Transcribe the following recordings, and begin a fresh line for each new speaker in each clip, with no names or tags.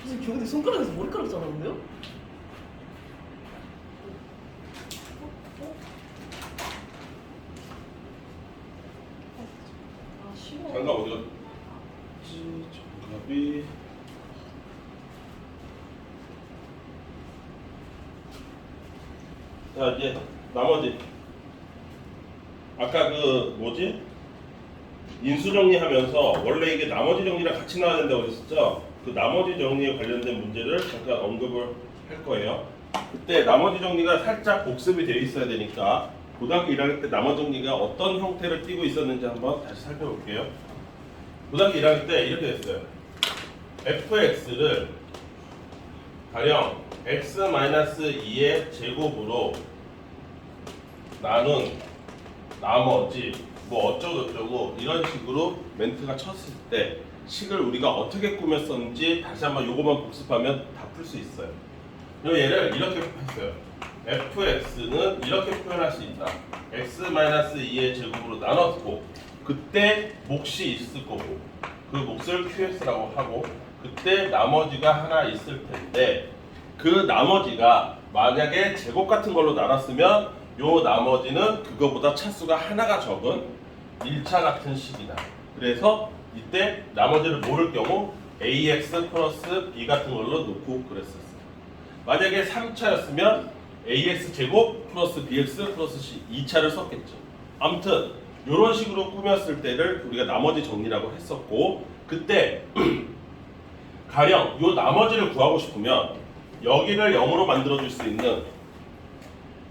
선생님 저 근데 손가락에서 머리카락 자랐는데요? 아 싫어.
장갑 어디 갔지? 장갑이 자 이제 나머지 아까 그 뭐지? 인수정리하면서 원래 이게 나머지 정리랑 같이 나와야 된다고 했었죠? 그 나머지 정리에 관련된 문제를 잠깐 언급을 할 거예요. 그때 나머지 정리가 살짝 복습이 되어 있어야 되니까 고등학교 1학년 때 나머지 정리가 어떤 형태를 띠고 있었는지 한번 다시 살펴볼게요. 고등학교 1학년 때 이렇게 됐어요. fx를 가령 x-2의 제곱으로 나눈 나머지 뭐 어쩌고저쩌고 이런 식으로 멘트가 쳤을 때 식을 우리가 어떻게 꾸몄었는지 다시 한번 요것만 복습하면 다 풀 수 있어요. 그럼 얘를 이렇게 했어요. fx는 이렇게 표현할 수 있다. x-2의 제곱으로 나눴고 그때 몫이 있을 거고 그 몫을 qx라고 하고 그때 나머지가 하나 있을 텐데 그 나머지가 만약에 제곱 같은 걸로 나눴으면 요 나머지는 그거보다 차수가 하나가 적은 1차 같은 식이다. 그래서 이때 나머지를 모를 경우 ax 플러스 b 같은 걸로 놓고 그랬었어요. 만약에 3차였으면 ax 제곱 플러스 bx 플러스 c 2차를 썼겠죠. 아무튼 이런 식으로 꾸몄을 때를 우리가 나머지 정리라고 했었고 그때 가령 요 나머지를 구하고 싶으면 여기를 0으로 만들어줄 수 있는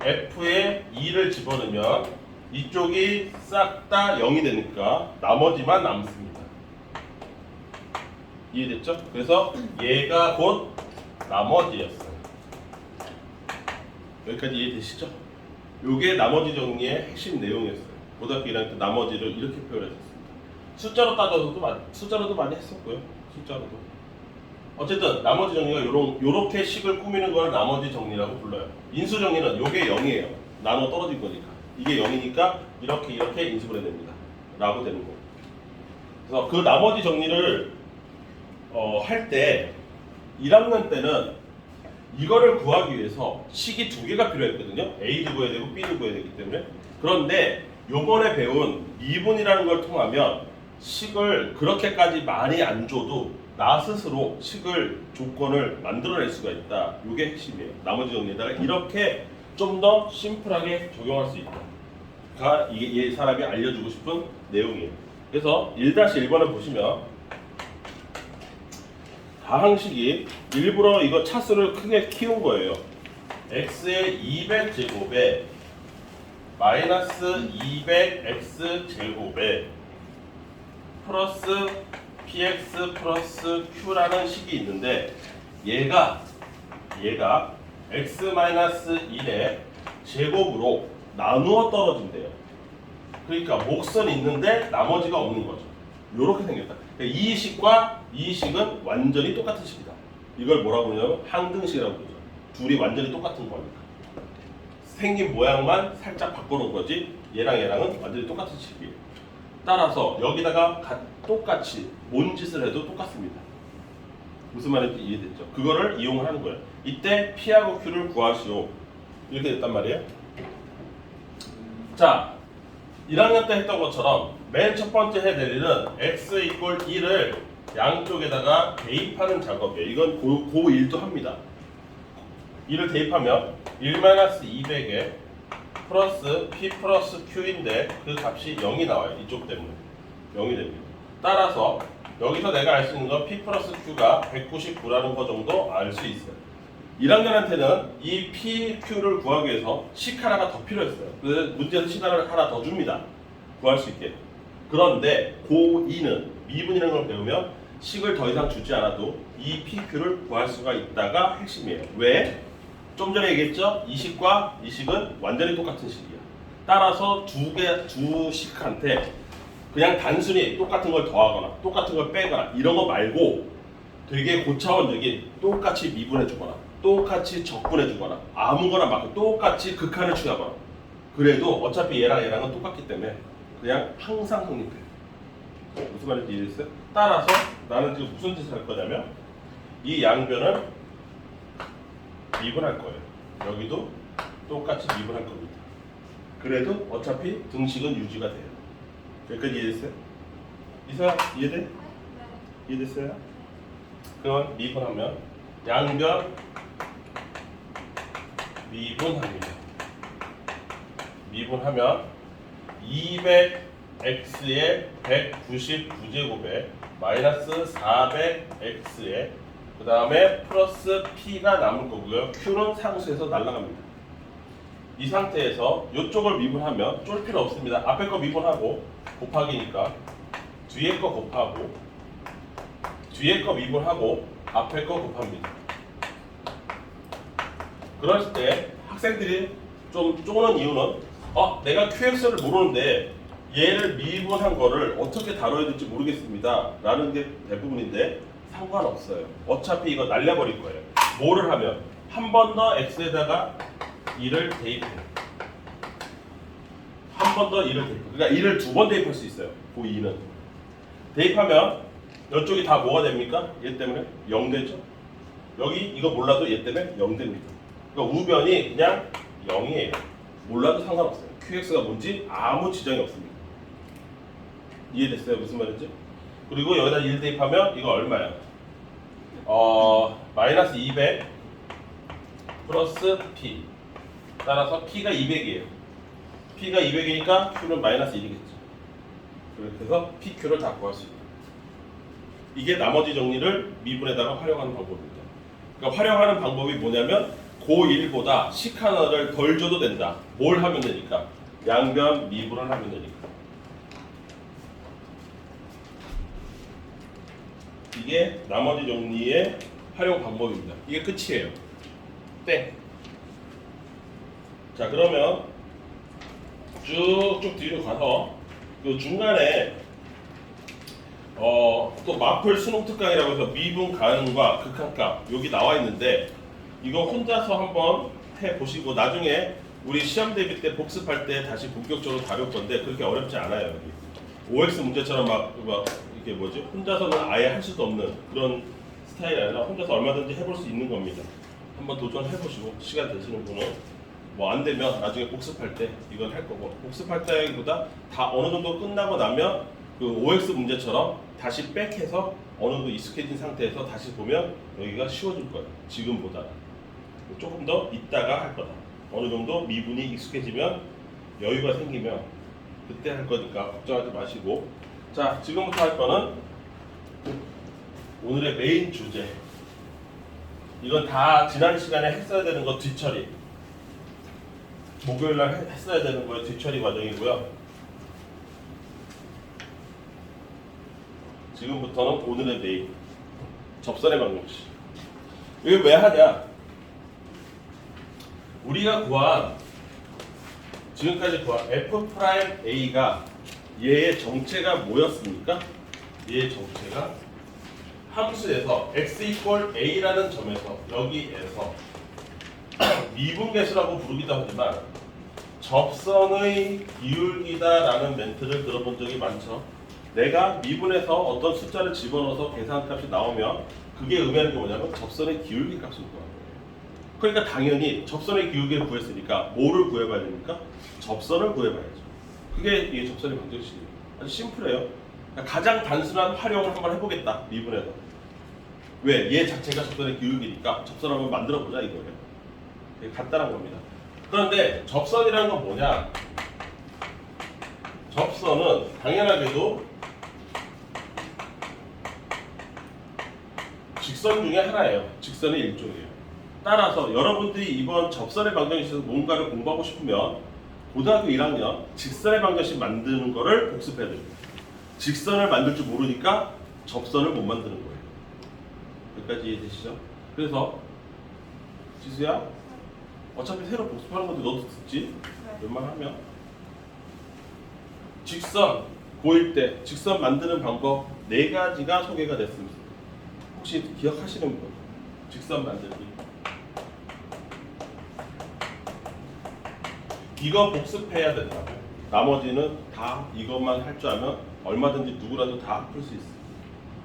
f에 2를 집어넣으면 이쪽이 싹 다 0이 되니까 나머지만 남습니다. 이해됐죠? 그래서 얘가 곧 나머지였어요. 여기까지 이해되시죠? 요게 나머지 정리의 핵심 내용이었어요. 고등학교 1학년 때 나머지를 이렇게 표현했었습니다. 숫자로 따져서도 숫자로도 많이 했었고요. 숫자로도. 어쨌든 나머지 정리가 요렇게 식을 꾸미는 걸 나머지 정리라고 불러요. 인수 정리는 요게 0이에요. 나눠 떨어진 거니까. 이게 0이니까 이렇게 인수를 해냅니다. 라고 되는 거예요. 그래서 그 나머지 정리를 할 때 1학년 때는 이거를 구하기 위해서 식이 두 개가 필요했거든요. A도 구해야 되고 B도 구해야 되기 때문에. 그런데 요번에 배운 미분이라는 걸 통하면 식을 그렇게까지 많이 안 줘도 나 스스로 식을 조건을 만들어낼 수가 있다. 이게 핵심이에요. 나머지 정리에다가 이렇게 좀 더 심플하게 적용할 수 있다가 이게 이 사람이 알려주고 싶은 내용이에요. 그래서 1-1번을 보시면 다항식이 일부러 이거 차수를 크게 키운 거예요. x의 200제곱에 마이너스 200x제곱에 플러스 px 플러스 q라는 식이 있는데 얘가 x-1의 제곱으로 나누어 떨어진대요. 그러니까 몫은 있는데 나머지가 없는 거죠. 요렇게 생겼다. 그러니까 이 식과 이 식은 완전히 똑같은 식이다. 이걸 뭐라고 부르냐면 항등식이라고 부르죠. 둘이 완전히 똑같은 거니까. 생긴 모양만 살짝 바꿔놓은 거지 얘랑은 완전히 똑같은 식이에요. 따라서 여기다가 똑같이 뭔 짓을 해도 똑같습니다. 무슨 말인지 이해됐죠? 그거를 이용을 하는 거예요. 이때 P하고 Q를 구하시오. 이렇게 됐단 말이에요. 자, 1학년 때 했던 것처럼 맨 첫 번째 해야 될 일은 x 이퀄 1을 양쪽에다가 대입하는 작업이에요. 이건 고1도 합니다. 1을 대입하면 1-200에 플러스 P 플러스 Q인데 그 값이 0이 나와요. 이쪽 때문에 0이 됩니다. 따라서 여기서 내가 알 수 있는 건 P 플러스 Q가 199라는 거 정도 알 수 있어요. 1학년한테는 이 P, Q를 구하기 위해서 식 하나가 더 필요했어요. 그래서 문제에서 식 하나를 하나 더 줍니다. 구할 수 있게. 그런데 고2는 미분이라는 걸 배우면 식을 더 이상 주지 않아도 이 P, Q를 구할 수가 있다가 핵심이에요. 왜? 좀 전에 얘기했죠? 이 식과 이 식은 완전히 똑같은 식이야. 따라서 두 식한테 그냥 단순히 똑같은 걸 더하거나 똑같은 걸 빼거나 이런 거 말고 되게 고차원적인 똑같이 미분해 주거나 똑같이 적분해 주거나 아무거나 막 똑같이 극한을 취하거나 그래도 어차피 얘랑은 똑같기 때문에 그냥 항상 성립해. 무슨 말인지 이해했어요? 따라서 나는 지금 무슨 짓을 할 거냐면 이 양변을 미분할 거예요. 여기도 똑같이 미분할 겁니다. 그래도 어차피 등식은 유지가 돼요. 여기까지 이해됐어요? 이서야 이해돼? 이해됐어요? 그러면 미분하면 양변 미분합니다. 미분하면 200x의 199제곱에 마이너스 400x에 그 다음에 플러스 p가 남을 거고요. q는 상수에서 날아갑니다. 이 상태에서 이쪽을 미분하면 쫄 필요 없습니다. 앞에 거 미분하고 곱하기니까 뒤에 거 곱하고 뒤에 거 미분하고 앞에 거 곱합니다. 그럴 때 학생들이 좀 쪼는 이유는 내가 QX를 모르는데 얘를 미분한 거를 어떻게 다뤄야 될지 모르겠습니다 라는 게 대부분인데 상관없어요. 어차피 이거 날려버릴 거예요. 뭐를 하면 한 번 더 X에다가 2를 대입해요. 한 번 더 2를 대입해요. 그러니까 2를 두 번 대입할 수 있어요. 그 2는 대입하면 이쪽이 다 뭐가 됩니까? 얘 때문에 0 되죠. 여기 이거 몰라도 얘 때문에 0 됩니다. 그러니까 우변이 그냥 0이에요. 몰라도 상관없어요. QX가 뭔지 아무 지장이 없습니다. 이해됐어요? 무슨 말인지? 그리고 여기다 1 대입하면 이거 얼마야? 마이너스 200 플러스 P. 따라서 P가 200이에요. P가 200이니까 Q는 마이너스 1이겠죠. 그래서 PQ를 다 구할 수 있다. 이게 나머지 정리를 미분에다가 활용하는 방법입니다. 그러니까 활용하는 방법이 뭐냐면 고1보다 식 하나를 덜 줘도 된다. 뭘 하면 되니까? 양변 미분을 하면 되니까. 이게 나머지 정리의 활용 방법입니다. 이게 끝이에요. 땡. 자, 그러면 쭉쭉 뒤로 가서 그 중간에 또 마플 수능 특강이라고 해서 미분 가능과 극한값 여기 나와 있는데 이거 혼자서 한번 해 보시고 나중에 우리 시험 대비 때 복습할 때 다시 본격적으로 다룰 건데 그렇게 어렵지 않아요. 여기 OX 문제처럼 막 이게 뭐지? 혼자서는 아예 할 수도 없는 그런 스타일이 아니라 혼자서 얼마든지 해볼 수 있는 겁니다. 한번 도전해 보시고 시간 되시는 분은 뭐 안 되면 나중에 복습할 때 이건 할 거고 복습할 때보다 다 어느 정도 끝나고 나면 그 OX 문제처럼 다시 백해서 어느 정도 익숙해진 상태에서 다시 보면 여기가 쉬워질 거예요. 지금보다 조금 더 있다가 할 거다. 어느 정도 미분이 익숙해지면 여유가 생기면 그때 할 거니까 걱정하지 마시고 자 지금부터 할 거는 오늘의 메인 주제 이건 다 지난 시간에 했어야 되는 거 뒤처리 목요일날 했어야 되는 거예요. 뒤처리 과정이고요. 지금부터는 오늘의 메인 접선의 방정식. 이게 왜 하냐? 우리가 구한 지금까지 구한 F'A가 얘의 정체가 뭐였습니까? 얘의 정체가 함수에서 x = a라는 점에서 여기에서 미분계수라고 부르기도 하지만 접선의 기울기다라는 멘트를 들어본 적이 많죠. 내가 미분해서 어떤 숫자를 집어넣어서 계산값이 나오면 그게 의미하는 게 뭐냐면 접선의 기울기 값을 구하는 거예요. 그러니까 당연히 접선의 기울기를 구했으니까 뭐를 구해봐야 됩니까? 접선을 구해봐야죠. 그게 이게 접선의 방정식이에요. 아주 심플해요. 그러니까 가장 단순한 활용을 한번 해보겠다. 미분해서. 왜? 얘 자체가 접선의 기울기니까 접선 한번 만들어보자 이거예요. 되게 간단한 겁니다. 그런데 접선이라는 건 뭐냐? 접선은 당연하게도 직선 중에 하나예요. 직선의 일종이에요. 따라서 여러분들이 이번 접선의 방정식에서 뭔가를 공부하고 싶으면 고등학교 1학년 직선의 방정식 만드는 거를 복습해야 됩니다. 직선을 만들 줄 모르니까 접선을 못 만드는 거예요. 여기까지 이해되시죠? 그래서 지수야 어차피 새로 복습하는 건데 너도 듣지? 웬만하면 직선 고1 때 직선 만드는 방법 4가지가 소개가 됐습니다. 혹시 기억하시는 분? 직선 만들기 이거 복습해야 된다고. 나머지는 다 이것만 할 줄 알면 얼마든지 누구라도 다 풀 수 있어요.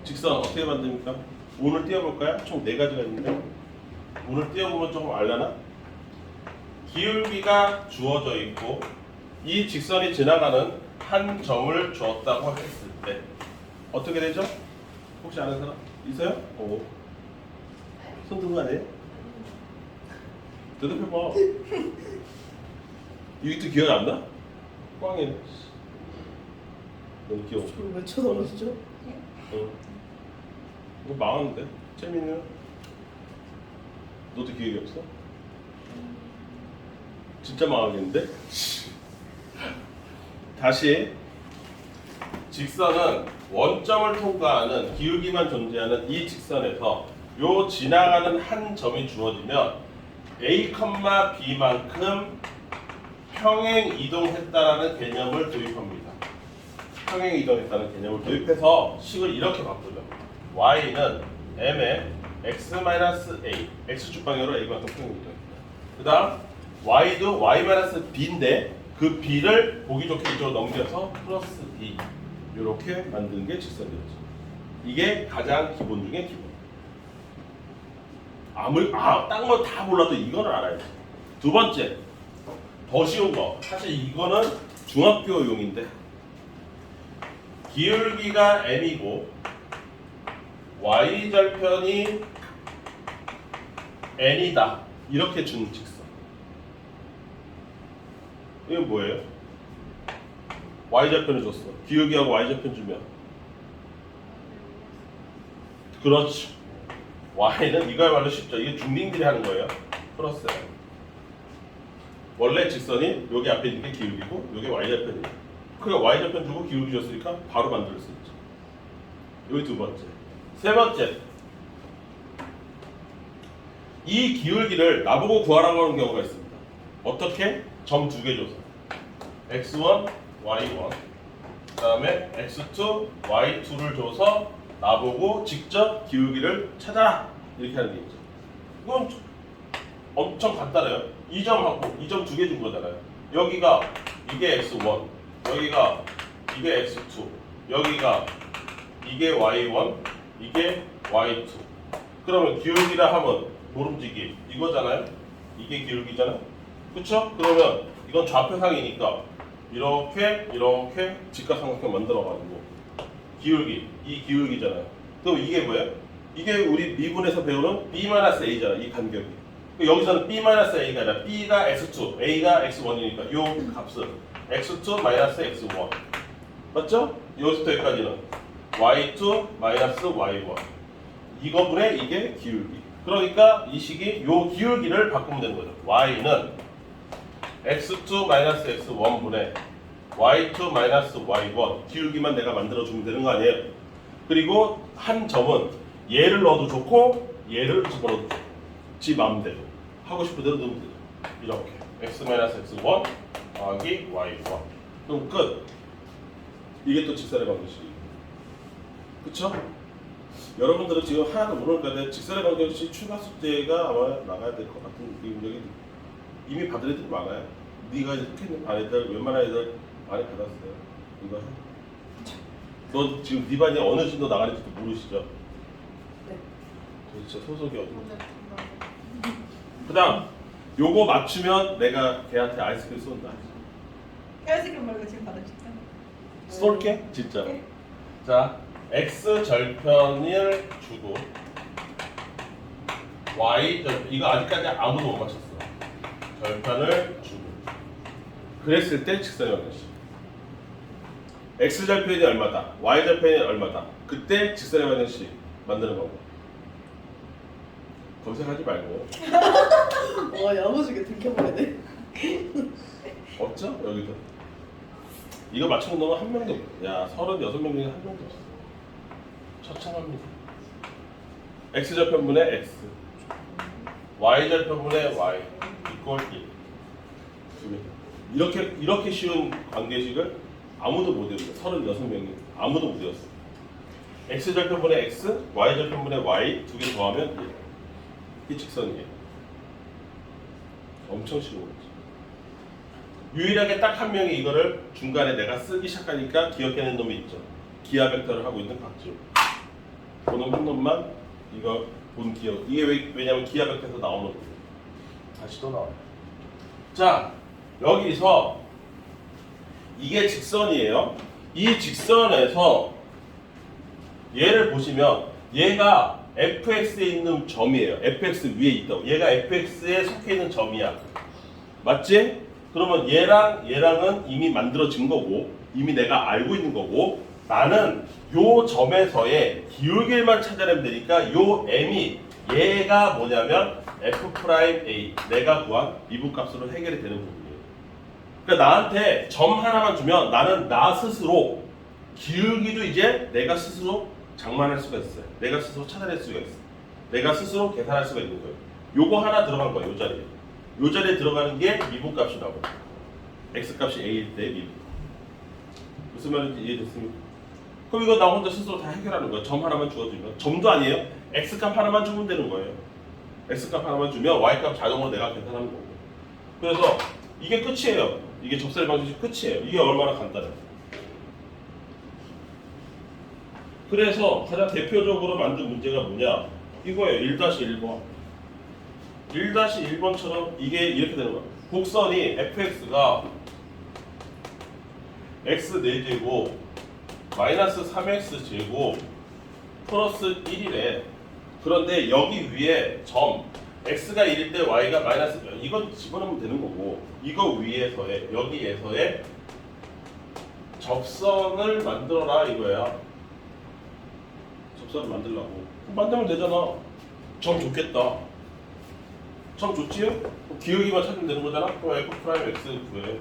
직선 어떻게 만듭니까? 오늘 띄워볼까요? 총 4가지가 있는데 오늘 띄워보면 조금 알려나? 기울기가 주어져 있고 이 직선이 지나가는 한 점을 주었다고 했을 때 어떻게 되죠? 혹시 아는 사람 있어요? 오. 손 들고 가네. 대답해봐. 이것도 기억 안 나? 꽝이네. 너무 귀여워.
저를 왜 쳐다보시죠?
응. 이거 망하는데? 재민이는? 너도 기억이 없어? 진짜 망하겠는데? 다시 직선은 원점을 통과하는 기울기만 존재하는 이 직선에서 요 지나가는 한 점이 주어지면 A, B만큼 평행 이동했다라는 개념을 도입합니다. 평행 이동했다는 개념을 도입해서 식을 이렇게 바꾸죠. y는 m의 x-a, x축 방향으로 a만큼 평행 이동했다. 그 다음 y도 y-b인데 그 b를 보기 좋게 이쪽으로 넘겨서 플러스 b 이렇게 만드는 게 직선이었죠. 이게 가장 기본 중에 기본. 딴 거 다 몰라도 이거는 알아야지. 두 번째, 더 쉬운 거. 사실 이거는 중학교용인데 기울기가 m이고 y절편이 n이다. 이렇게 준 직선. 이건 뭐예요? y절편을 줬어. 기울기하고 y절편 주면 그렇지. y는 이거야말로 쉽죠. 이게 중딩들이 하는 거예요. 플러스 원래 직선이 여기 앞에 있는 게 기울기고 여기 y절편이에요. 그러니까 y절편 주고 기울기 줬으니까 바로 만들 수 있죠. 여기 두 번째. 세 번째. 이 기울기를 나보고 구하라고 하는 경우가 있습니다. 어떻게? 점 두 개 줘서 x1, y1 그 다음에 x2, y2를 줘서 나보고 직접 기울기를 찾아라 이렇게 하는 게 있죠. 이건 엄청 간단해요. 이 점하고 이 점 두 개 준 거잖아요. 여기가 이게 x1, 여기가 이게 x2, 여기가 이게 y1, 이게 y2. 그러면 기울기라 하면 모름지기 이거잖아요. 이게 기울기잖아요. 그쵸? 그러면 이건 좌표상이니까 이렇게 직각삼각형 만들어가지고 기울기, 이 기울기잖아요. 그럼 이게 뭐예요? 이게 우리 미분에서 배우는 b-a잖아. 이 간격이. 여기서는 b-a가 아니라 b가 x2, a가 x1이니까 요 값은 x2 x1 맞죠? 여기서부터 여기까지는 y2 y1 이거분의 이게 기울기. 그러니까 이 식이 요 기울기를 바꾸면 되는 거죠. y는 x2 x1분의 y2 y1 기울기만 내가 만들어주면 되는 거 아니에요? 그리고 한 점은 얘를 넣어도 좋고 얘를 집어넣어도 좋고 지 마음대로 하고 싶은 대로 넣으면 되죠. 이렇게 x-x1 더하기 y1 그럼 끝. 이게 또 직선의 방정식이에요. 그쵸? 여러분들은 지금 하나도 모를 거데 직선의 방정식 추가 숙제가 아마 나가야 될 것 같은 느낌이 이미 받을 애들이 많아요. 네가 속해있는 반 애들 웬만한 애들 많이 받았어요. 이거 해. 너 지금 네 반이 어느 정도 나가는지도 모르시죠?
네.
도대체 소속이 어디? 그 다음 요거 맞추면 내가 걔한테 아이스크림 쏜다.
아이스크림 말고 지금 받으실까요?
쏠게? 진짜. 자, x 절편을 주고 y 절편 이거 아직까지 아무도 못 맞췄어. 절편을 주고 그랬을 때 직선의 방정식. x 절편이 얼마다, y 절편이 얼마다. 그때 직선의 방정식 만드는 거고. 검색하지 말고.
와 야무지게 들켜봐야 돼.
없죠? 여기도. 이거 맞추는 놈은 한 명도 없어. 야, 36명 중에 한 명도 없어. 처참합니다. x 절편분의 x, y 절편분의 y 이꼴 1. 이렇게 쉬운 관계식을 아무도 못 외웠어요. 36명이 아무도 못 외웠어. x 절편분의 x, y 절편분의 y 두 개 더하면 1. 이 직선이에요. 엄청 쉬운 거죠. 유일하게 딱 한 명이 이거를 중간에 내가 쓰기 시작하니까 기억해낸 놈이 있죠. 기하 벡터를 하고 있는 박지우. 그놈 한 놈만 이거 본 기억. 이게 왜냐면 기하백에서 나오는 거예요. 다시 또 나와요. 자, 여기서 이게 직선이에요. 이 직선에서 얘를 보시면 얘가 fx에 있는 점이에요. fx 위에 있다고. 얘가 fx에 속해 있는 점이야. 맞지? 그러면 얘랑은 이미 만들어진 거고 이미 내가 알고 있는 거고 나는 요 점에서의 기울기만 찾아내면 되니까 요 m이 얘가 뭐냐면 f'A 내가 구한 미분값으로 해결이 되는 부분이에요. 그러니까 나한테 점 하나만 주면 나는 나 스스로 기울기도 이제 내가 스스로 장만할 수가 있어요. 내가 스스로 찾아낼 수가 있어요. 내가 스스로 계산할 수가 있는 거예요. 요거 하나 들어간 거예요. 요 자리에. 요 자리에 들어가는 게 미분값이라고. x값이 a일 때 미분. 무슨 말인지 이해됐습니까? 그럼 이거 나 혼자 스스로 다 해결하는 거야. 점 하나만 주어주면. 점도 아니에요. x값 하나만 주면 되는 거예요. x값 하나만 주면 y값 자동으로 내가 계산하는 거고. 그래서 이게 끝이에요. 이게 접선의 방식이 끝이에요. 이게 얼마나 간단해요. 그래서 가장 대표적으로 만든 문제가 뭐냐? 이거예요. 1-1번. 1-1번처럼 이게 이렇게 되는 거야. 곡선이 fx가 x 4제곱 마이너스 3x 제곱 플러스 1이래. 그런데 여기 위에 점 x가 1일 때 y가 마이너스 이건 집어넣으면 되는 거고 이거 위에서의 여기에서의 접선을 만들어라 이거야. 접선을 만들라고. 만들면 되잖아. 점 좋겠다. 점 좋지요? 기울기만 찾으면 되는 거잖아. 그럼 f 프라임 x 구해.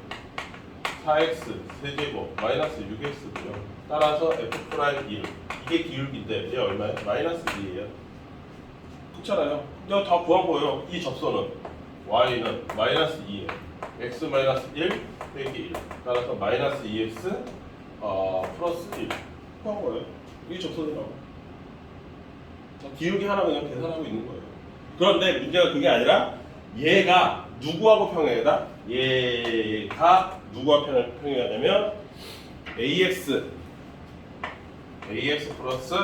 4x 세제곱 마이너스 6x고요. 따라서 f 프라임 1 이게 기울기인데 얘 얼마예요? 마이너스 2예요. 그렇잖아요. 내가 다 구한 거예요. 이 접선은 y는 마이너스 2예요. x 마이너스 1 빼기 1 따라서 마이너스 2x 플러스 1 구한 거예요. 이게 접선이라고. 기울기 하나 그냥 계산하고 있는 거예요. 그런데 문제가 그게 아니라 얘가 누구하고 평행하다? 얘가 누구와 평행하냐면 ax 플러스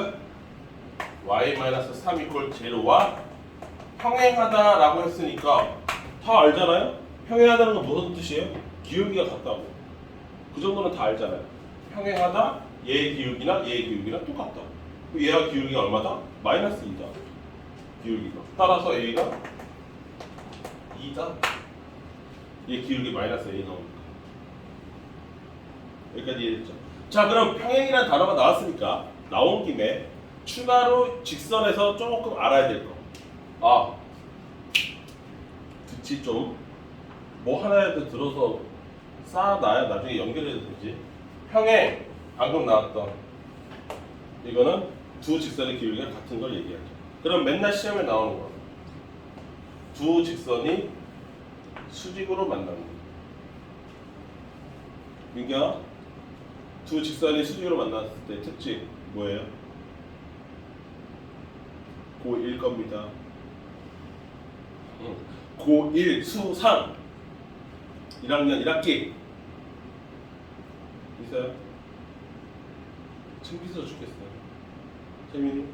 y 마이너스 3 이퀄 제로와 평행하다라고 했으니까 다 알잖아요? 평행하다는 건 무슨 뜻이에요? 기울기가 같다고. 그 정도는 다 알잖아요. 평행하다, 얘의 기울기나 얘의 기울기랑 똑같다. 얘가 기울기가 얼마다? 마이너스 2다. 기울기가. 따라서 A가 2다. 얘 기울기 마이너스 A 나오니까. 여기까지 이해됐죠? 자, 그럼 평행이라는 단어가 나왔으니까 나온 김에 추가로 직선에서 조금 알아야 될 거. 아, 듣지 좀. 뭐 하나라도 들어서 쌓아놔야 나중에 연결해도 되지. 평행, 방금 나왔던 이거는 두 직선의 기울기가 같은 걸 얘기하죠. 그럼 맨날 시험에 나오는 거. 두 직선이 수직으로 만나는 거. 민규야, 두 직선이 수직으로 만났을 때 특징 뭐예요? 고1 겁니다. 고1 수3 1학년 1학기 있어요? 창피해서 죽겠어요. 재민이?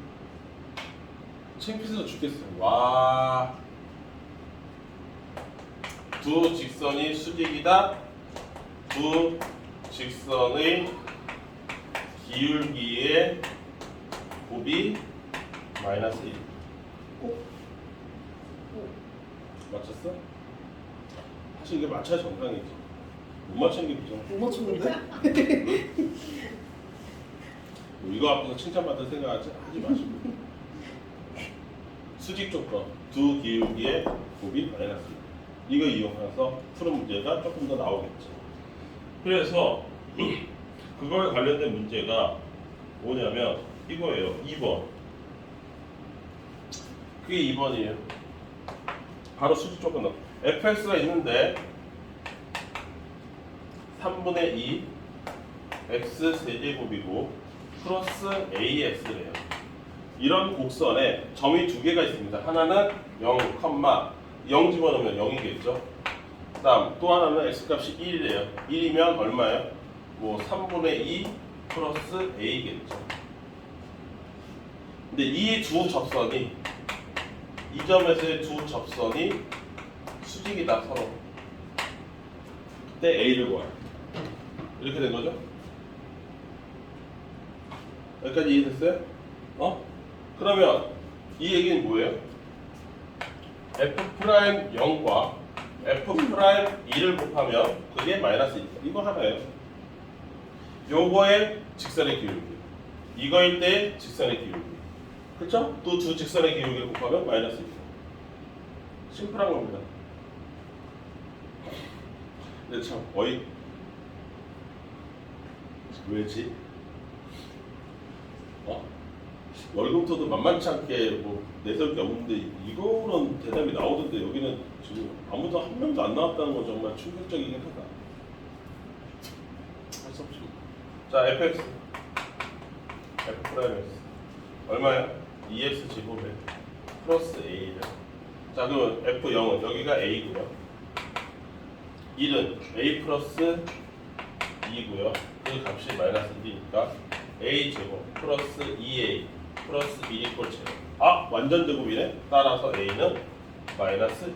창피해서 죽겠어요. 와. 두 직선이 수직이다. 두 직선의 기울기의 곱이 마이너스 1. 맞췄어? 사실 이게 맞춰야 정상이지. 못 맞추는 게 부정.
못 맞췄는데?
이거 앞에서 칭찬받을 생각하지 마시고. 수직 조건 두 기울기의 곱이 마이너스 1. 이거 이용해서 푸는 문제가 조금 더 나오겠죠. 그래서 그거에 관련된 문제가 뭐냐면 이거예요. 2번. 그게 2번이에요. 바로 수직 조건 넣어. fx가 있는데 3분의 2 x 세제곱이고 플러스 ax래요. 이런 곡선에 점이 두 개가 있습니다. 하나는 0, 0 집어넣으면 0이겠죠. 다음 또 하나는 x값이 1이래요. 1이면 얼마예요? 뭐 3분의 2 플러스 a겠죠. 근데 이 두 접선이 이 점에서의 두 접선이 수직이다 서로. 그때 A를 구해요. 이렇게 된 거죠? 여기까지 이해됐어요? 그러면 이 얘기는 뭐예요? F'0과 F'2를 곱하면 그게 마이너스 1. 이거 하나예요. 요거의 직선의 기울기. 이거일 때 직선의 기울기. 그렇죠? 또 두 직선의 기울기를 곱하면 마이너스 1. 심플한 겁니다. 근데 참 왜지? 월급토도 만만치 않게 뭐 내세울 게 없는데 이거는 대답이 나오던데 여기는 지금 아무도 한 명도 안 나왔다는 건 정말 충격적이긴 하다. 할 수 없지. 자, fx f'(x) 얼마야? 2x 제곱에 플러스 a를. 자, 그럼 f0은 여기가 a고요. 1은 a 플러스 2고요. 그 값이 마이너스 1이니까 a 제곱 플러스 2a 플러스 1 이퀄 제곱. 완전 제곱이네. 따라서 a는 마이너스 1.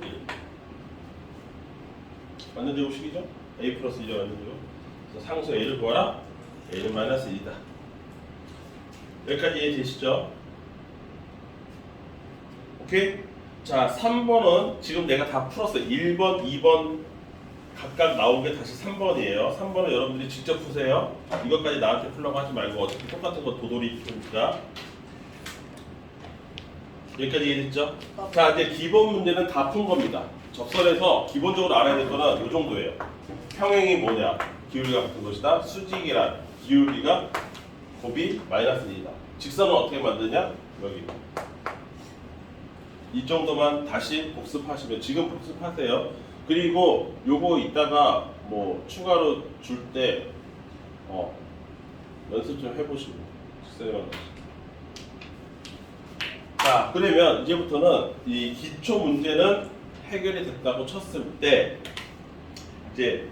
완전 제곱식이죠? a 플러스 1이 완전 제곱. 그래서 상수 a를 구하라. a는 마이너스 1이다. 여기까지 이해되시죠? 오케이? 자, 3번은 지금 내가 다 풀었어요. 1번, 2번 각각 나온 게 다시 3번이에요. 3번은 여러분들이 직접 푸세요. 이것까지 나한테 풀라고 하지 말고 어차피 똑같은 거 도돌이 푸니까. 여기까지 이해됐죠? 자, 이제 기본 문제는 다 푼 겁니다. 접선에서 기본적으로 알아야 될 거는 이 정도예요. 평행이 뭐냐? 기울기가 같은 것이다. 수직이란 기울기가 곱이 마이너스 1이다. 직선은 어떻게 만드냐? 여기. 이 정도만 다시 복습하시면 지금 복습하세요. 그리고 요거 이따가 뭐 추가로 줄 때 연습 좀 해보시고 직선에만. 자, 그러면 이제부터는 이 기초 문제는 해결이 됐다고 쳤을 때 이제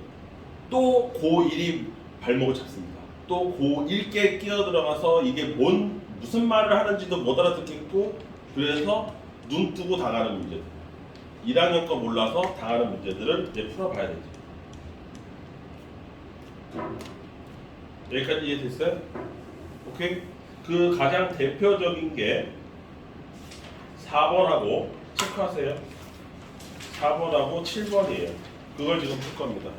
또 고1이 발목을 잡습니다. 또 고1께 끼어 들어가서 이게 무슨 말을 하는지도 못 알아듣겠고 그래서 눈 뜨고 당하는 문제들. 1학년 거 몰라서 당하는 문제들을 이제 풀어봐야 되죠. 여기까지 이해됐어요? 오케이? 그 가장 대표적인 게 4번하고 체크하세요. 4번하고 7번이에요. 그걸 지금 풀 겁니다.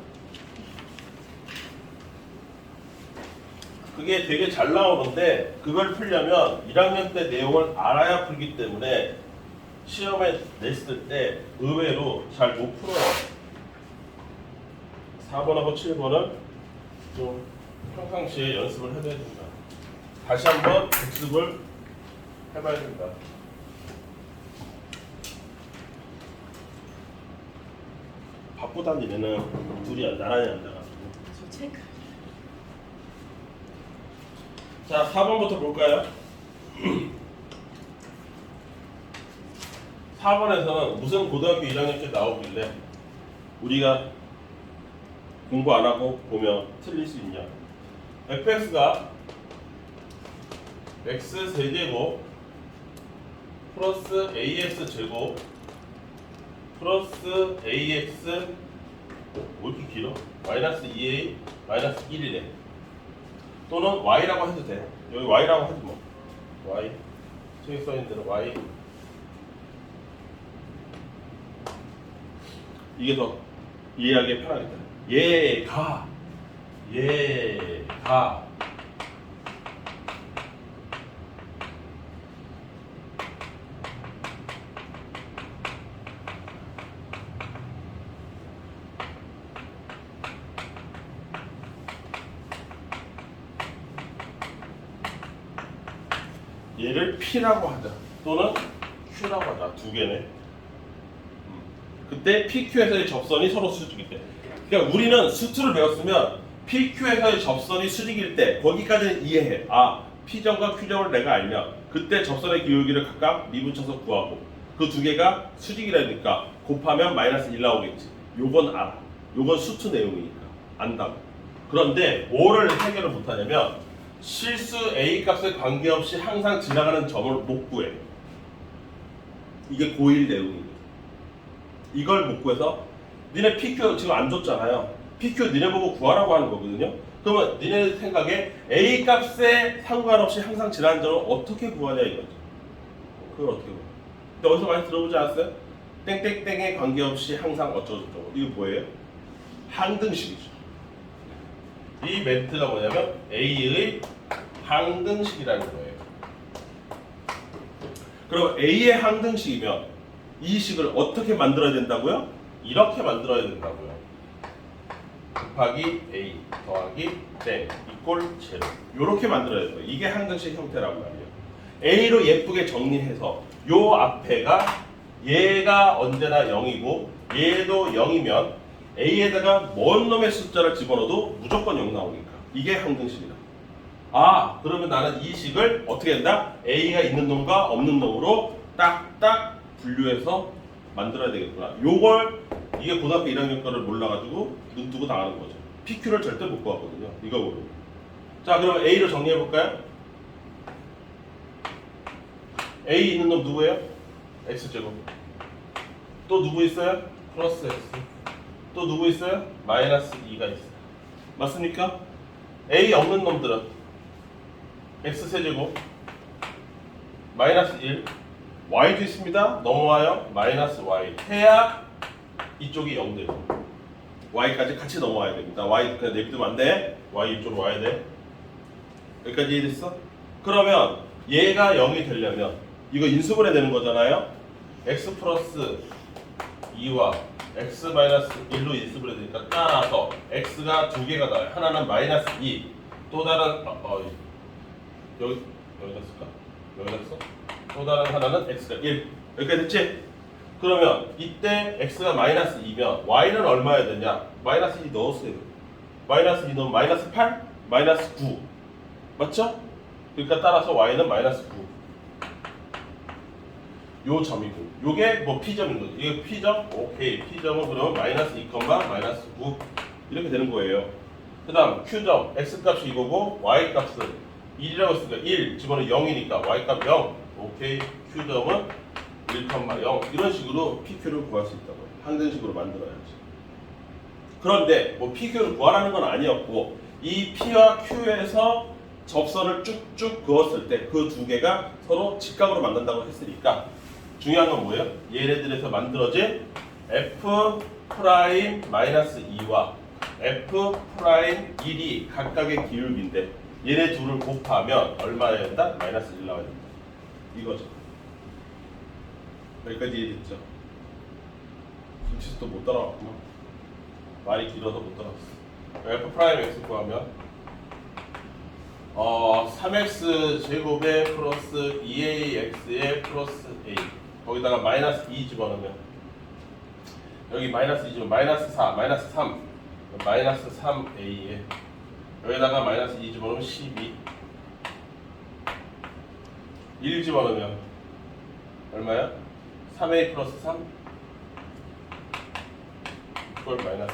그게 되게 잘 나오는데 그걸 풀려면 1학년 때 내용을 알아야 풀기 때문에 시험에 냈을 때 의외로 잘 못 풀어요. 4번하고 7번은 좀 평상시에 연습을 해줘야 됩니다. 다시 한번 복습을 해봐야 됩니다. 바쁘다니 얘는 둘이 나란히 앉아가지고.
저 체크.
자, 4번부터 볼까요? 4번에서는 무슨 고등학교 1학년 때 나오길래 우리가 공부 안 하고 보면 틀릴 수 있냐? fx가 x 세제곱 플러스 ax 제곱 플러스 ax 왜 이렇게 길어? 마이너스 2a 마이너스 1이래. 또는 y라고 해도 돼. 여기 y라고 하지 뭐. y 저기 써있는 대로 y. 이게 더 이해하기 편하겠다. 얘가 얘를 P라고 하자 또는 Q라고 하자. 두 개네. 그때 PQ에서의 접선이 서로 수직일 때. 그러니까 우리는 수투를 배웠으면 PQ에서의 접선이 수직일 때 거기까지는 이해해. P점과 Q점을 내가 알면 그때 접선의 기울기를 각각 미분쳐서 구하고 그 두 개가 수직이라니까 곱하면 마이너스 1 나오겠지. 요건 알아. 요건 수투 내용이니까 안다고. 그런데 뭐를 해결을 못하냐면 실수 A 값에 관계없이 항상 지나가는 점을 못 구해. 이게 고1 내용입니다. 이걸 못 구해서 니네 PQ 지금 안 줬잖아요. PQ 니네 보고 구하라고 하는 거거든요. 그러면 니네 생각에 A 값에 상관없이 항상 지나가는 점을 어떻게 구하냐 이거죠. 그걸 어떻게 구해? 근데 어디서 많이 들어보지 않았어요? 땡땡땡에 관계없이 항상 어쩌고저쩌고. 이게 뭐예요? 항등식이죠. 이 멘트가 뭐냐면 A의 항등식이라는 거예요. 그럼 A의 항등식이면 이 식을 어떻게 만들어야 된다고요? 이렇게 만들어야 된다고요. 곱하기 A 더하기 땡 이꼴 제로. 이렇게 만들어야 돼요. 이게 항등식 형태라고 말이에요. A로 예쁘게 정리해서 요 앞에가 얘가 언제나 0이고 얘도 0이면 A에다가 뭔 놈의 숫자를 집어넣어도 무조건 0 나오니까 이게 항등식이다. 아 그러면 나는 이 식을 어떻게 한다? A가 있는 놈과 없는 놈으로 딱딱 분류해서 만들어야 되겠구나. 요걸 이게 고등학교 1학년 거를 몰라가지고 눈 뜨고 당하는 거죠. PQ를 절대 못 구하거든요. 이거 모르고. 자 그럼 A로 정리해볼까요? A 있는 놈 누구예요? X제곱. 또 누구 있어요? 플러스 X. 또 누구 있어요? 마이너스 2가 있어요. 맞습니까? A 없는 놈들은 X세제곱 마이너스 1 Y도 있습니다. 넘어와요. 마이너스 Y 해야 이쪽이 0 되죠. Y까지 같이 넘어와야 됩니다. Y 그냥 내비두면 안 돼. Y 이쪽으로 와야 돼. 여기까지 이해됐어? 그러면 얘가 0이 되려면 이거 인수분해 되는 거잖아요. X 플러스 2와 X 마이너스 1로 인수분해 되니까 따라서 X가 두 개가 나와요. 하나는 마이너스 2 또 다른 여기다 쓸까? 여기다 써? 또 다른 하나는 X가 1 여기까지 됐지? 그러면 이때 X가 마이너스 2면 Y는 얼마여야 되냐? 마이너스 2 넣었어요. 마이너스 2 넣으면 마이너스 8? 마이너스 9 맞죠? 그러니까 따라서 Y는 마이너스 9 요 점이고 요게 뭐 P점인 거죠. 이게 P점? 오케이. P점은 그러면 마이너스 2, 마이너스 9 이렇게 되는 거예요. 그 다음 Q점 X값이 이거고 Y값은 1이라고 했으니까 1 집어넣으면 0이니까 Y값 0 오케이. Q점은 1,0 이런 식으로 PQ를 구할 수 있다고요. 항등식으로 만들어야지. 그런데 뭐 PQ를 구하라는 건 아니었고 이 P와 Q에서 접선을 쭉쭉 그었을 때 그 두 개가 서로 직각으로 만든다고 했으니까 중요한 건 뭐예요? 얘네들에서 만들어진 F 프라임 마이너스 2와 F 프라임 1이 각각의 기울기인데 얘네 둘을 곱하면 얼마나 된다? 마이너스 1 나와야 된다. 이거죠. 여기까지 이해됐죠? 김치수 또 못 따라왔구나. 말이 길어서 못 따라왔어. F 프라임 X 구하면 3x 제곱에 플러스 2ax에 플러스 a 거기다가 마이너스 2 집어넣으면 여기 마이너스 2 집어넣으면 마이너스 4, 마이너스 3 마이너스 3a에 여기다가 마이너스 2 집어넣으면 12 1 집어넣으면 얼마야? 3a 플러스 3 이걸 마이너스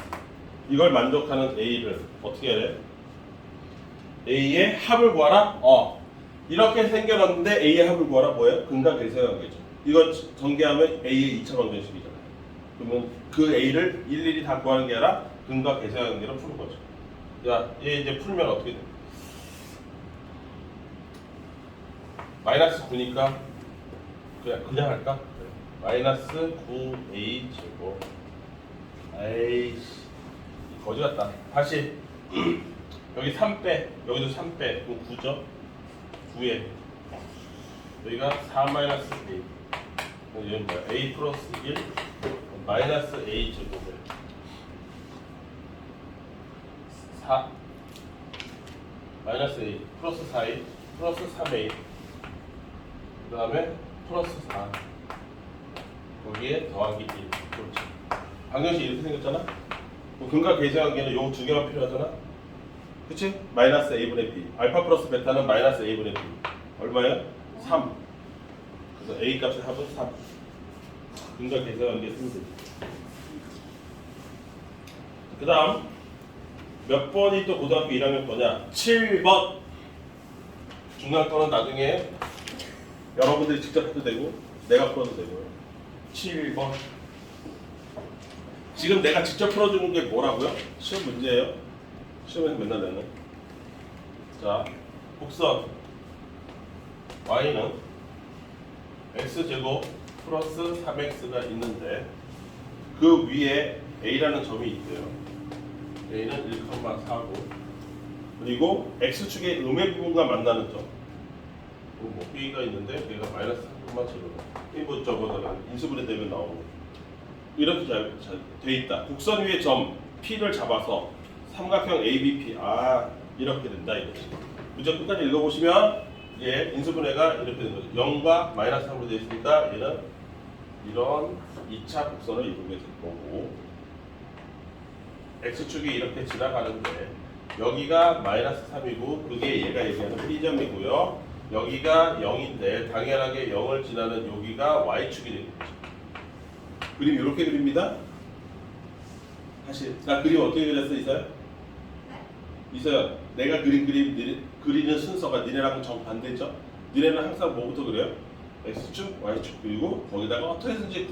이걸 만족하는 a를 어떻게 해야 돼? A의 합을 구하라? 이렇게 생겨났는데 A의 합을 구하라 뭐예요? 근각 대세관계죠. 이거 전개하면 A의 2차 방정식이잖아요. 그러면 그 A를 일일이 다 구하는 게 아니라 근각 대세관계로 푸는 거죠. 야, 얘 이제 풀면 어떻게 돼? 마이너스 9니까 그냥 할까? 그래. 마이너스 9A 제곱 에이씨 거지 같다. 다시 여기 3 빼, 여기도 3 빼, 그럼 9죠? 9에 여기가 4 마이너스 A 여기는 뭐야? A 플러스 1 마이너스 A 제곱에 4 마이너스 A 플러스 4A 플러스 3A 그 다음에 플러스 4 거기에 더하기 1 그렇지. 방정식 이렇게 생겼잖아? 근각 계수관계는 요 두 개만 필요하잖아? 그치? 마이너스 a분의 b 알파 플러스 베타는 마이너스 a분의 b 얼마야? 3 그래서 a 값의 합은 3 근각 계수관계 쓰면 되지. 그 다음 몇 번이 또 고등학교 1학년 거냐? 7번 중간거는 나중에 여러분들이 직접 해도 되고 내가 풀어도 되고요. 7번. 지금 내가 직접 풀어주는 게 뭐라고요? 시험 문제예요. 시험에서 맨날 내는. 자, 곡선 y는 x제곱 플러스 3x가 있는데 그 위에 a라는 점이 있대요. a는 1,4고 그리고 x축의 음의 부분과 만나는 점. 뭐 b가 있는데 b가 마이너스 3,7로 뭐 저거다가 인수분해 되면 나오고 이렇게 잘 돼 있다. 곡선 위에 점 P를 잡아서 삼각형 ABP 이렇게 된다 이거지. 문제 끝까지 읽어보시면 예 인수분해가 이렇게 되는 거죠. 0과 마이너스 3으로 되어 있으니까 얘는 이런 2차 곡선을 이루게 될 거고 x축이 이렇게 지나가는데 여기가 마이너스 3이고 그게 얘가 얘기하는 P점이고요. 여기가 0인데 당연하게 0을 지나는 여기가 y축이 되는 거죠. 그림 이렇게 그립니다. 다시 나 그림 어떻게 그렸어 이서야? 이서야 내가 그리는 순서가 니네랑 정반대죠? 니네는 항상 뭐부터 그려요? x축, y축 그리고 거기다가 어떻게든지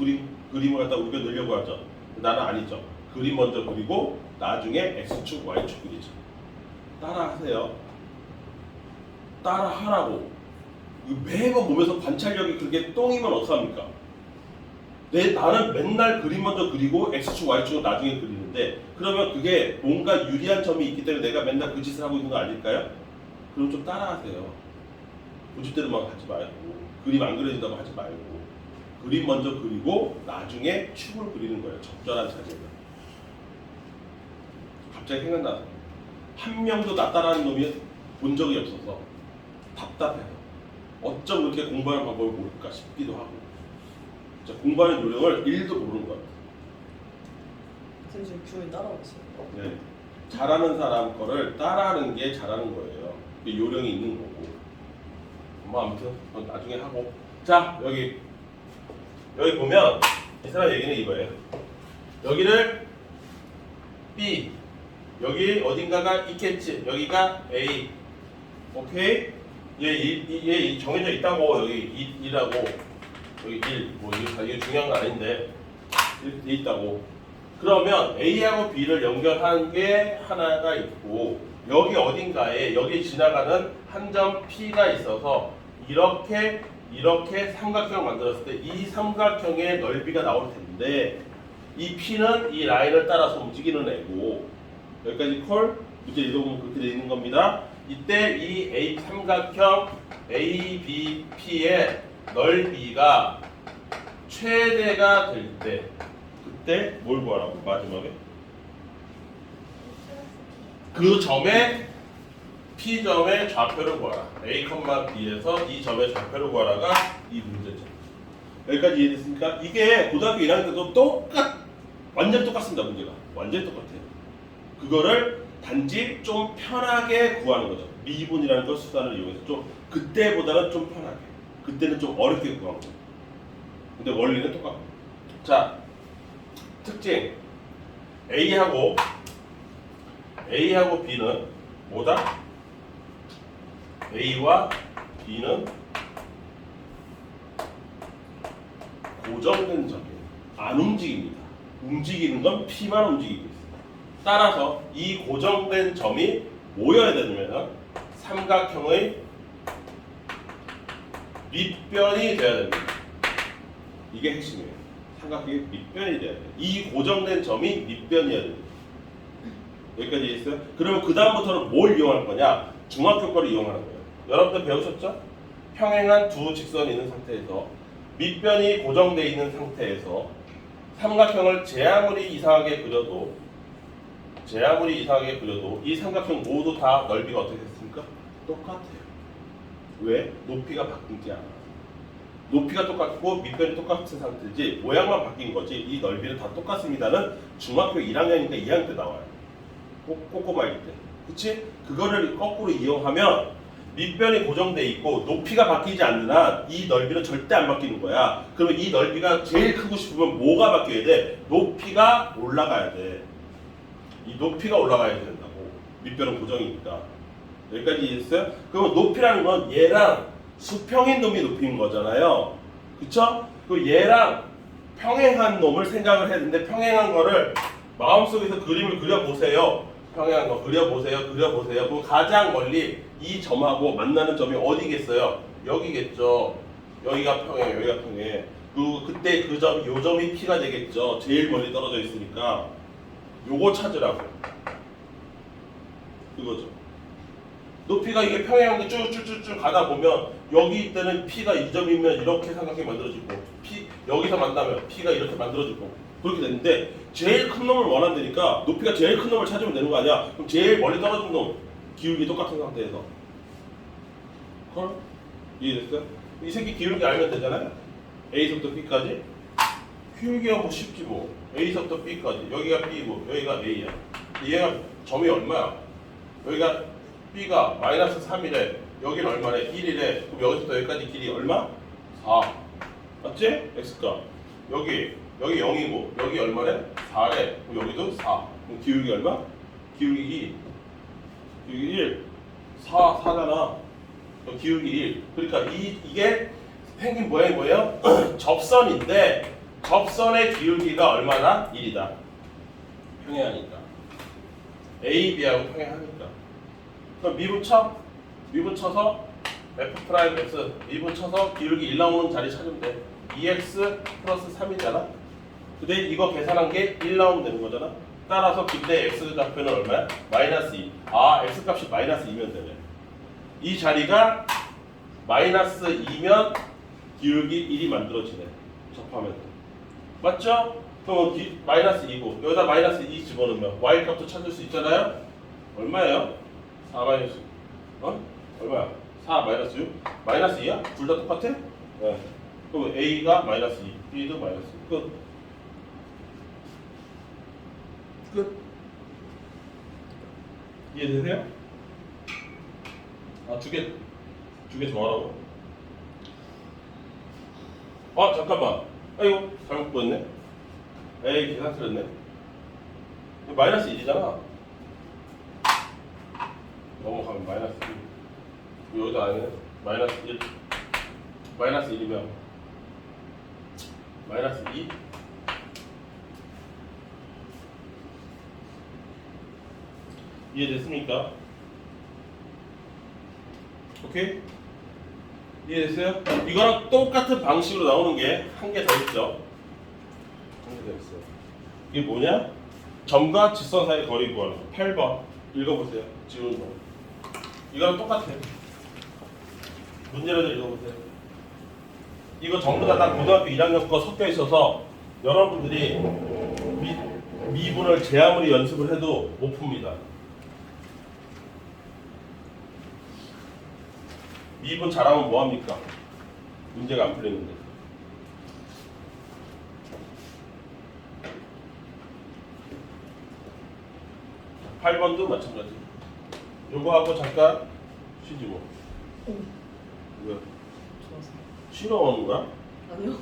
그림을 갖다 우리가 넣으려고 하죠. 나는 아니죠. 그림 먼저 그리고 나중에 x축, y축 그리죠. 따라하세요. 따라하라고. 매번 보면서 관찰력이 그렇게 똥이면 어떡합니까? 나는 맨날 그림 먼저 그리고 x축, y축을 나중에 그리는데 그러면 그게 뭔가 유리한 점이 있기 때문에 내가 맨날 그 짓을 하고 있는 거 아닐까요? 그럼 좀 따라하세요. 고집대로만 하지 말고 그림 안 그려진다고 하지 말고 그림 먼저 그리고 나중에 축을 그리는 거예요. 적절한 자세가. 갑자기 생각나. 한 명도 나 따라하는 놈이 본 적이 없어서 답답해요. 어쩜 그렇게 공부하는 방법을 모를까 싶기도 하고 공부하는 요령을 1도 모르는 것 같아요.
선생님 주원이 따라오고 있어요.
네. 잘하는 사람 거를 따라하는 게 잘하는 거예요. 요령이 있는 거고. 뭐 아무튼 그건 나중에 하고. 자 여기 보면 이 사람 얘기는 이거예요. 여기를 B 여기 어딘가가 있겠지. 여기가 A. 오케이? 얘 정해져 있다고 여기 2라고. 여기 1, 뭐 이게 중요한 거 아닌데 이렇게 돼 있다고. 그러면 A하고 B를 연결하는 게 하나가 있고 여기 어딘가에 여기 지나가는 한 점 P가 있어서 이렇게 삼각형을 만들었을 때 이 삼각형의 넓이가 나올 텐데 이 P는 이 라인을 따라서 움직이는 애고 여기까지 콜 문제 읽어보면 그렇게 되어 있는 겁니다. 이때 이 A 삼각형 ABP의 넓이가 최대가 될 때 그때 뭘 구하라고 마지막에? 그 점의 P점의 좌표를 구하라. A, B에서 이 점의 좌표를 구하라가 이 문제죠. 여기까지 이해됐습니까? 이게 고등학교 1학년 때도 완전 똑같습니다. 문제가 완전 똑같아요. 그거를 단지 좀 편하게 구하는 거죠. 미분이라는 걸 수단을 이용해서 좀 그때보다는 좀 편하게 그때는 좀 어렵게 구한 거예요. 근데 원리는 똑같고. 자, 특징 A하고 B는 뭐다? A와 B는 고정된 점이에요. 안 움직입니다. 움직이는 건 P만 움직이고 있어요. 따라서 이 고정된 점이 뭐여야 되냐면 삼각형의 밑변이 돼야 됩니다. 이게 핵심이에요. 삼각형의 밑변이 돼야 돼요. 이 고정된 점이 밑변이어야 됩니다. 여기까지 이해했어요? 그러면 그 다음부터는 뭘 이용할 거냐? 중학교 거를 이용하는 거예요. 여러분들 배우셨죠? 평행한 두 직선이 있는 상태에서 밑변이 고정되어 있는 상태에서 삼각형을 제 아무리 이상하게 그려도 이 삼각형 모두 다 넓이가 어떻게 됐습니까? 똑같아요. 왜? 높이가 바뀌지 않아. 높이가 똑같고 밑변이 똑같은 상태지 모양만 바뀐 거지 이 넓이는 다 똑같습니다는 중학교 1학년이니까 2학년 때 나와요. 꼬꼬마일 때. 그치? 그거를 거꾸로 이용하면 밑변이 고정돼 있고 높이가 바뀌지 않는 한 이 넓이는 절대 안 바뀌는 거야. 그러면 이 넓이가 제일 크고 싶으면 뭐가 바뀌어야 돼? 높이가 올라가야 돼. 이 높이가 올라가야 된다고. 밑변은 고정이니까. 여기까지 이해했어요? 그러면 높이라는 건 얘랑 수평인 놈이 높이인 거잖아요. 그쵸? 그 얘랑 평행한 놈을 생각을 해야 되는데 평행한 거를 마음속에서 그림을 그려보세요. 평행한 거 그려보세요. 그럼 가장 멀리 이 점하고 만나는 점이 어디겠어요? 여기겠죠. 여기가 평행, 여기가 평행. 그때 그 점, 요 점이 P가 되겠죠. 제일 멀리 떨어져 있으니까. 요거 찾으라고. 그거죠. 높이가 이게 평행한 게 쭉쭉쭉쭉 가다 보면 여기 있다는 P가 이 점이면 이렇게 삼각형이 만들어지고 여기서 만나면 P가 이렇게 만들어지고 그렇게 되는데 제일 큰 놈을 원한다니까 높이가 제일 큰 놈을 찾으면 되는 거 아니야? 그럼 제일 멀리 떨어진 놈 기울기 똑같은 상태에서 헐? 이해됐어요? 이 새끼 기울기 알면 되잖아요? A서부터 B까지 기울기가 뭐 쉽지 뭐 A서부터 B까지 여기가 B고 여기가 A야 얘가 점이 얼마야? 여기가 B가 마이너스 3이래 여기는 얼마래? 1이래 그럼 여기서부터 여기까지 길이 얼마? 4 맞지? X가 여기 0이고 여기 얼마래? 4래 그럼 여기도 4 그럼 기울기 얼마? 기울기 2 기울기 1 4잖아 기울기 1 그러니까 이게 생긴 모양이 뭐예요? 접선인데 접선의 기울기가 얼마나? 1이다 평행하니까 A, B하고 평행하니까 그럼 미분 쳐서 F'X 미분 쳐서 기울기 1 나오는 자리 찾으면 돼 2x 플러스 3이잖아 근데 이거 계산한 게 1 나오면 되는 거잖아 따라서 그때 x 좌표는 얼마야? 마이너스 2 x 값이 마이너스 2면 되네 이 자리가 마이너스 2면 기울기 1이 만들어지네 접하면 맞죠? 그럼 마이너스 2고 여기다 마이너스 2 집어넣으면 y 값도 찾을 수 있잖아요 얼마예요? 4 마이너스 얼마야? 4 마이너스 6? 마이너스 2야? 둘 다 똑같아? 네. 그럼 A가 마이너스 2, B도 마이너스 2. 끝. 이해되세요? 두 개 정하라고? 잠깐만. 아이고, 잘못 보였네. 에이, 계산 틀렸네. 마이너스 1이잖아. 넘어가면 마이너스 1. 여기도 아니네. 마이너스 1. 마이너스 1이면 마이너스 2. 이해됐습니까? 오케이? 이해됐어요? 이거랑 똑같은 방식으로 나오는 게 한 개 더 있죠. 한 개 더 있어요. 이게 뭐냐? 점과 직선 사이 거리 구하는 거. 8번 읽어보세요. 지우는 거. 이거랑 똑같아. 문제라도 읽어보세요. 이거 전부 다 고등학교 1학년 거 섞여 있어서 여러분들이 미분을 제 아무리 연습을 해도 못 풉니다. 미분 잘하면 뭐합니까? 문제가 안 풀리는데. 8번도 마찬가지. 요거 하고 잠깐 쉬지 뭐. 왜?
좋아서.
쉬러 오는 거야?
아니요.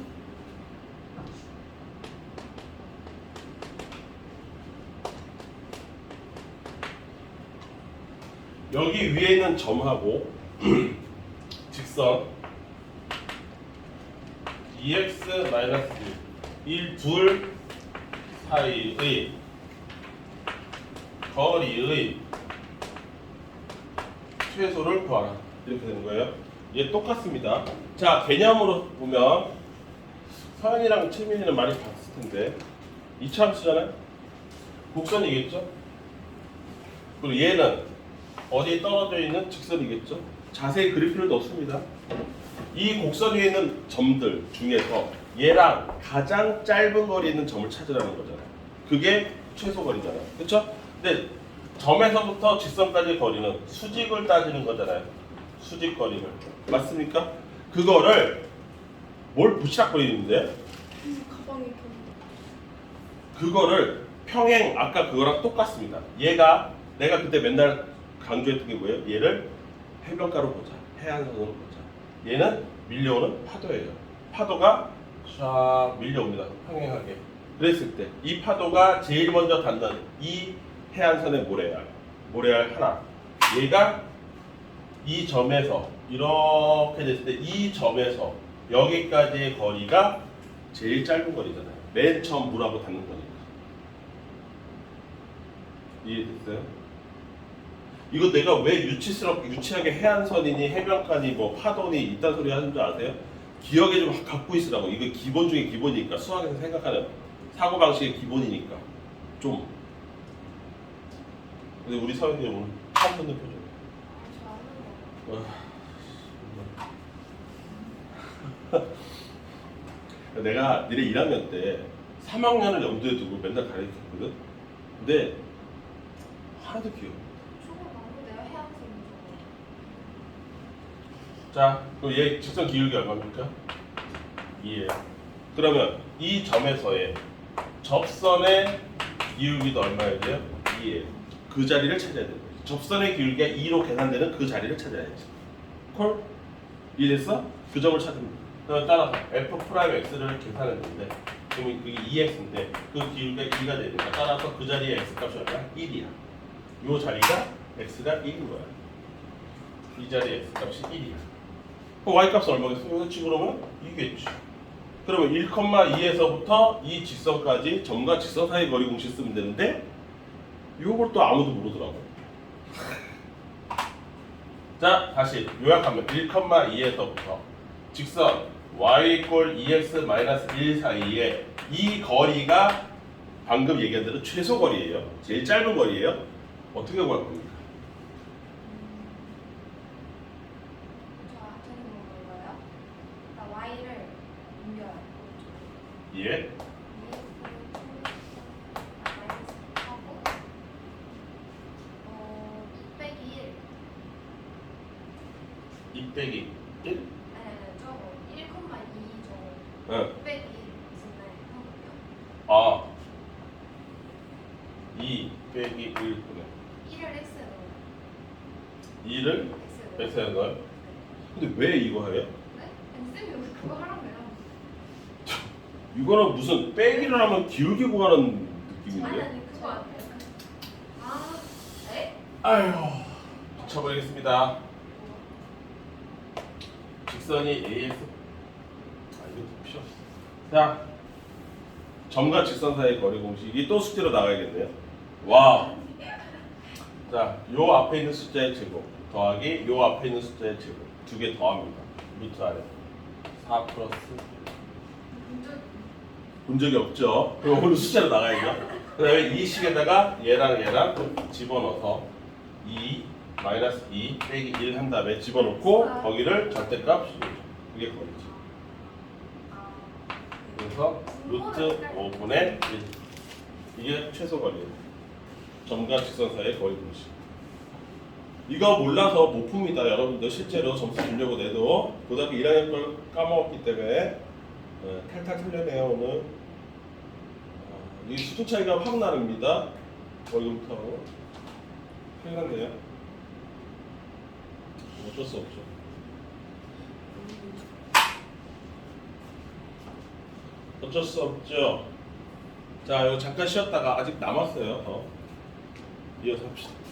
여기 위에 있는 점하고 직선 2x-1, 1, 2 사이의 거리의 최소를 구하라. 이렇게 되는 거예요. 얘 똑같습니다. 자, 개념으로 보면 서현이랑 채민이는 많이 봤을 텐데 이차함수잖아요. 곡선이겠죠? 그리고 얘는 어디에 떨어져 있는 직선이겠죠? 자세히 그릴 필요도 없습니다. 이 곡선 위에 있는 점들 중에서 얘랑 가장 짧은 거리에 있는 점을 찾으라는 거잖아요. 그게 최소 거리잖아요. 그렇죠? 근데 점에서부터 직선까지의 거리는 수직을 따지는 거잖아요. 수직 거리를. 맞습니까? 그거를 뭘 부시락거리는데?
가방이
그거를 평행 아까 그거랑 똑같습니다. 얘가 내가 그때 맨날 강조했던 게 뭐예요? 얘를 해변가로 보자. 해안선으로 보자. 얘는 밀려오는 파도예요. 파도가 쫙 밀려옵니다. 평행하게. 그랬을 때 이 파도가 제일 먼저 닿는 이 해안선의 모래알 하나. 얘가 이 점에서 이렇게 됐을 때 이 점에서 여기까지의 거리가 제일 짧은 거리잖아요. 맨 처음 물하고 닿는 거니까. 이해됐어요? 이거 내가 왜 유치하게 해안선이니 해변가니 뭐 파도니 이딴 소리 하는 줄 아세요? 기억에 좀 갖고 있으라고. 이거 기본 중에 기본이니까 수학에서 생각하는 사고방식의 기본이니까 좀. 근데 우리 사회님 오늘 처음 듣는 표정. 내가 니네 1학년 때 3학년을 염두에 두고 맨날 가르쳤거든. 근데 하나도 기억. 자, 그럼 얘 직선 기울기 얼마입니까? 2예요. 그러면 이 점에서의 접선의 기울기도 얼마여야 돼요? 2예요. 그 자리를 찾아야 돼요. 접선의 기울기가 2로 계산되는 그 자리를 찾아야지. 콜? 이해됐어? 그 점을 찾으면 따라서 f'x를 계산했는데 지금 그게 2x인데 그 기울기가 2가 되니까 따라서 그 자리의 x값이 얼마야? 1이야. 요 자리가 x가 1인 거야. 이 자리의 x값이 1이야. 그럼 y값은 얼마겠어? 여기서 집으러면 2겠지. 그러면 1,2에서부터 이 직선까지 점과 직선 사이 거리 공식 쓰면 되는데 요걸 또 아무도 모르더라고. 자, 다시 요약하면 1,2에서부터 직선 y = 2x-1 사이에 이 거리가 방금 얘기한 대로 최소 거리예요. 제일 짧은 거리예요. 어떻게 구할 겁니까?
y를 옮겨요.
예.
하고 2 빼기 1
2 빼기 1?
아니 저거 1,2 저거
응.
2 빼기 1 있었나요? 하거든요.
아. 2 빼기 1분의
1을 x에 넣어요.
2를
x에
x에 넣어요?
네.
근데 왜 이거 해요?
네? 아니 쌤이 왜 그거 하라고요?
이거는 무슨 빼기를 하면 기울기 구하는
아니
느낌인데?
아니 그거 아니에요. 아, 에?
아휴, 붙여버리겠습니다. 직선이 AS. 이거 필요 없어. 자, 점과 직선 사이의 거리 공식이 또 숙제로 나가야겠네요. 와. 자, 요 앞에 있는 숫자의 제곱 더하기 요 앞에 있는 숫자의 제곱 두 개 더합니다. 루트 아래 4 플러스 본 적이 없죠. 그럼 오늘 숫자로 나가야죠. 그 다음에 이 식에다가 얘랑 집어넣어서 2 마이너스 2 빼기 1 한 다음에 집어넣고 거기를 절대값 그게 거리지. 그래서 루트 5분의 1 이게 최소 거리예요. 점과 직선 사이의 거리 공식. 이거 몰라서 못 풉니다. 여러분들 실제로 점수 주려고 내도 고등학교 1학년 걸 까먹었기 때문에 탈탈 털려내요 오늘. 이 수준 차이가 확 나릅니다. 월급부터 큰일 났네요. 어쩔 수 없죠. 어쩔 수 없죠. 자, 이거 잠깐 쉬었다가 아직 남았어요. 더 이어서 합시다.